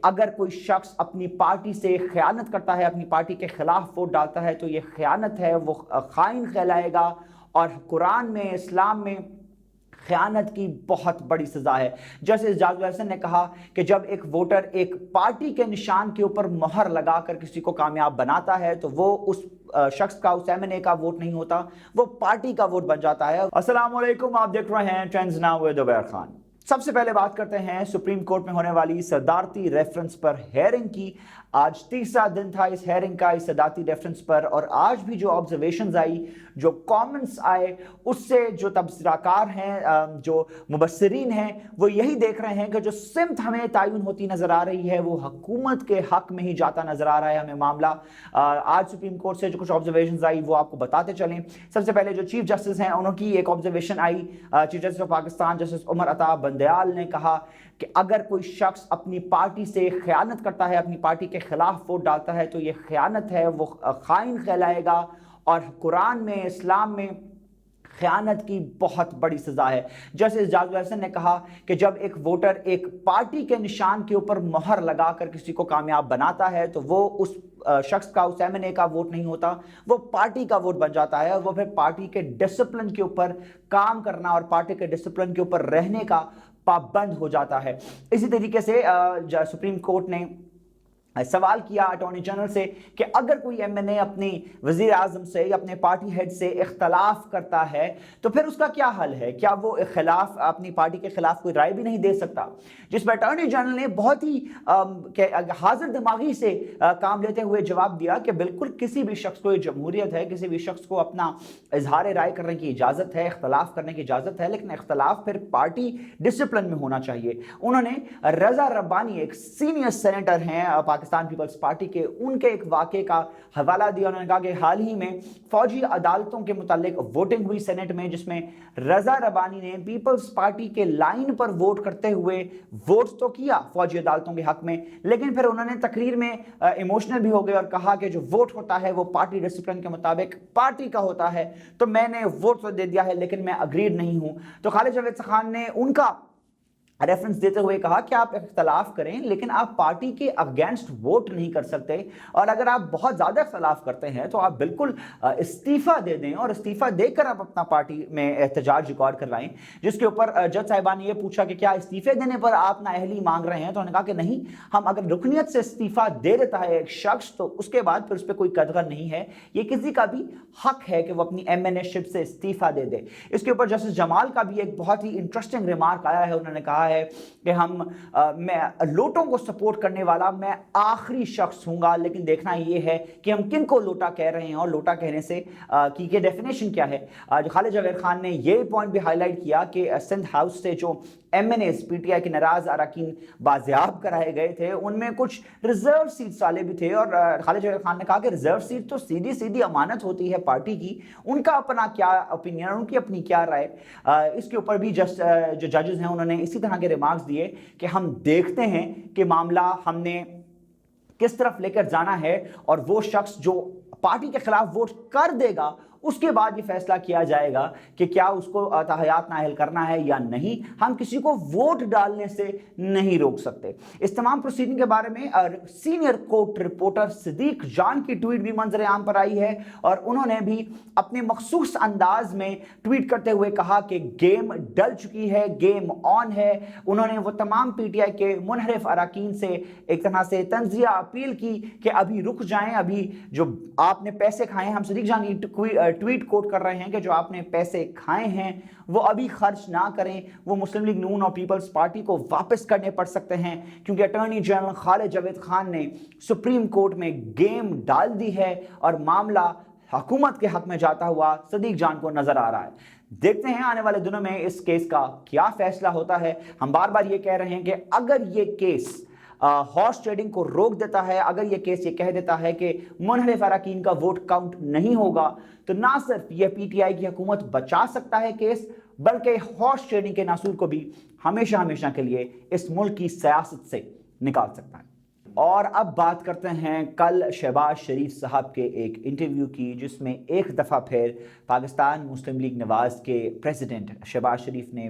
اگر کوئی شخص اپنی پارٹی سے خیانت کرتا ہے، اپنی پارٹی کے خلاف ووٹ ڈالتا ہے تو یہ خیانت ہے، وہ خائن کہلائے گا، اور قرآن میں، اسلام میں خیانت کی بہت بڑی سزا ہے۔ جیسے جاج احسن نے کہا کہ جب ایک ووٹر ایک پارٹی کے نشان کے اوپر مہر لگا کر کسی کو کامیاب بناتا ہے تو وہ اس شخص کا، اس ایم این اے کا ووٹ نہیں ہوتا، وہ پارٹی کا ووٹ بن جاتا ہے۔ السلام علیکم، آپ دیکھ رہے ہیں ٹرینڈز ناؤ ود عبیر خان۔ سب سے پہلے بات کرتے ہیں سپریم کورٹ میں ہونے والی صدارتی ریفرنس پر ہیئرنگ کی۔ آج تیسرا دن تھا اس ہیئرنگ کا، اس صدارتی ریفرنس پر، اور آج بھی جو آبزرویشنز آئی، جو کامنٹس آئے، اس سے جو تبصرہ کار ہیں، جو مبصرین ہیں، وہ یہی دیکھ رہے ہیں کہ جو سمت ہمیں تعین ہوتی نظر آ رہی ہے وہ حکومت کے حق میں ہی جاتا نظر آ رہا ہے ہمیں معاملہ۔ آج سپریم کورٹ سے جو کچھ آبزرویشنز آئی وہ آپ کو بتاتے چلیں۔ سب سے پہلے جو چیف جسٹس ہیں انہوں کی ایک آبزرویشن آئی، chief justice of Pakistan justice Umar Ata Bandial نے کہا کہ اگر کوئی شخص اپنی پارٹی سے خیانت کرتا ہے، اپنی پارٹی کے خلاف ووٹ ڈالتا ہے تو یہ خیانت ہے، وہ خائن کہلائے گا، اور قرآن میں، اسلام میں خیانت کی بہت بڑی سزا ہے۔ جیسے جاج احسن نے کہا کہ جب ایک ووٹر ایک پارٹی کے نشان کے اوپر مہر لگا کر کسی کو کامیاب بناتا ہے تو وہ اس شخص کا، اس ایم این اے کا ووٹ نہیں ہوتا، وہ پارٹی کا ووٹ بن جاتا ہے، اور وہ پھر پارٹی کے ڈسپلن کے اوپر کام کرنا اور پارٹی کے ڈسپلن کے اوپر رہنے کا پابند ہو جاتا ہے۔ اسی طریقے سے سپریم کورٹ نے سوال کیا اٹارنی جنرل سے کہ اگر کوئی ایم این اے اپنی وزیر اعظم سے یا اپنے پارٹی ہیڈ سے اختلاف کرتا ہے تو پھر اس کا کیا حل ہے؟ کیا وہ خلاف اپنی پارٹی کے خلاف کوئی رائے بھی نہیں دے سکتا؟ جس پر اٹارنی جنرل نے بہت ہی حاضر دماغی سے کام لیتے ہوئے جواب دیا کہ بالکل کسی بھی شخص کو، یہ جمہوریت ہے، کسی بھی شخص کو اپنا اظہار رائے کرنے کی اجازت ہے، اختلاف کرنے کی اجازت ہے، لیکن اختلاف پھر پارٹی ڈسپلن میں ہونا چاہیے۔ انہوں نے رضا ربانی، ایک سینئر سینیٹر ہیں پاکستان پیپلز پارٹی کے، ان کے ایک واقعے کا حوالہ دیا۔ انہوں نے کہا کہ حال ہی میں فوجی عدالتوں کے متعلق ووٹنگ ہوئی سینٹ میں، جس میں رضا ربانی نے پیپلز پارٹی کے لائن پر ووٹ کرتے ہوئے ووٹ تو کیا فوجی عدالتوں کے حق میں، لیکن پھر انہوں نے تقریر میں ایموشنل بھی ہو گئے اور کہا کہ جو ووٹ ہوتا ہے وہ پارٹی ڈسپلن کے مطابق پارٹی کا ہوتا ہے، تو میں نے ووٹ تو دے دیا ہے لیکن میں اگریڈ نہیں ہوں۔ تو خالد جاوید خان نے ان کا ریفرنس دیتے ہوئے کہا کہ آپ اختلاف کریں لیکن آپ پارٹی کے اگینسٹ ووٹ نہیں کر سکتے، اور اگر آپ بہت زیادہ اختلاف کرتے ہیں تو آپ بالکل استعفیٰ دے دیں، اور استعفیٰ دے کر آپ اپنا پارٹی میں احتجاج ریکارڈ کروائیں۔ جس کے اوپر جج صاحبان نے یہ پوچھا کہ کیا استعفے دینے پر آپ نااہلی مانگ رہے ہیں؟ تو انہوں نے کہا کہ نہیں، ہم اگر رکنیت سے استعفیٰ دے دیتا ہے ایک شخص تو اس کے بعد پھر اس پہ کوئی قدغن نہیں ہے، یہ کسی کا بھی حق ہے کہ وہ اپنی ایم این اے شپ سے استعفیٰ دے دے۔ اس کے اوپر جسٹس جمال کا بھی ایک بہت ہی انٹرسٹنگ ریمارک آیا ہے۔ انہوں نے کہا ہے کہ میں لوٹوں کو سپورٹ کرنے والا میں آخری شخص ہوں گا، لیکن دیکھنا یہ ہے کہ ہم کن کو لوٹا کہہ رہے ہیں اور لوٹا کہنے سے کی ڈیفینیشن کیا ہے۔ خالد جاوید خان نے یہ پوائنٹ بھی ہائی لائٹ کیا کہ سندھ ہاؤس سے جو M N As P T I کے ناراض اراکین بازیاب کرائے گئے تھے ان میں کچھ ریزرو سیٹس والے بھی تھے، اور خالد جاوید خان نے کہا کہ ریزرو سیٹ تو سیدھی سیدھی امانت ہوتی ہے پارٹی کی، ان کا اپنا کیا اوپینین، ان کی اپنی کیا رائے۔ اس کے اوپر بھی جو ججز ہیں انہوں نے اسی طرح کے ریمارکس دیے کہ ہم دیکھتے ہیں کہ معاملہ ہم نے کس طرف لے کر جانا ہے، اور وہ شخص جو پارٹی کے خلاف ووٹ کر دے گا اس کے بعد یہ فیصلہ کیا جائے گا کہ کیا اس کو تحیات نااہل کرنا ہے یا نہیں۔ ہم کسی کو ووٹ ڈالنے سے نہیں روک سکتے۔ اس تمام پروسیڈنگ کے بارے میں سینئر کورٹ رپورٹر صدیق جان کی ٹویٹ بھی منظر عام پر آئی ہے، اور انہوں نے بھی اپنے مخصوص انداز میں ٹویٹ کرتے ہوئے کہا کہ گیم ڈل چکی ہے، گیم آن ہے۔ انہوں نے وہ تمام پی ٹی آئی کے منحرف اراکین سے ایک طرح سے تنزیہ اپیل کی کہ ابھی رک جائیں، ابھی جو آپ نے پیسے کھائے ہیں، ہم صدیق جان کی ٹویٹ کوٹ کر رہے ہیں کہ جو آپ نے پیسے کھائے ہیں وہ ابھی خرچ نہ کریں، وہ مسلم لیگ نون اور پیپلز پارٹی کو واپس کرنے پڑ سکتے ہیں، کیونکہ اٹارنی جنرل خالد جاوید خان نے سپریم کورٹ میں گیم ڈال دی ہے اور معاملہ حکومت کے حق میں جاتا ہوا صدیق جان کو نظر آ رہا ہے۔ دیکھتے ہیں آنے والے دنوں میں اس کیس کا کیا فیصلہ ہوتا ہے۔ ہم بار بار یہ کہہ رہے ہیں کہ اگر یہ کیس ہارس ٹریڈنگ کو روک دیتا ہے، اگر یہ کیس یہ کہہ دیتا ہے کہ منحرف اراکین کا ووٹ کاؤنٹ نہیں ہوگا، تو نہ صرف یہ پی ٹی آئی کی حکومت بچا سکتا ہے کیس، بلکہ ہارس ٹریڈنگ کے ناصور کو بھی ہمیشہ کے لیے اس ملک کی سیاست سے نکال سکتا ہے۔ اور اب بات کرتے ہیں کل شہباز شریف صاحب کے ایک انٹرویو کی، جس میں ایک دفعہ پھر پاکستان مسلم لیگ نواز کے پریزیڈنٹ شہباز شریف نے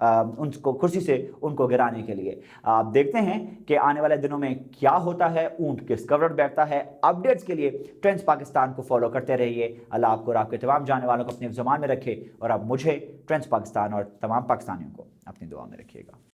ان کو کرسی سے ان کو گرانے کے لیے۔ آپ دیکھتے ہیں کہ آنے والے دنوں میں کیا ہوتا ہے، اونٹ کس کور بیٹھتا ہے۔ اپڈیٹس کے لیے ٹرینڈز پاکستان کو فالو کرتے رہیے۔ اللہ آپ کو اور آپ کے تمام جاننے والوں کو اپنے زمان میں رکھے، اور آپ مجھے، ٹرینڈز پاکستان اور تمام پاکستانیوں کو اپنی دعا میں رکھیے گا۔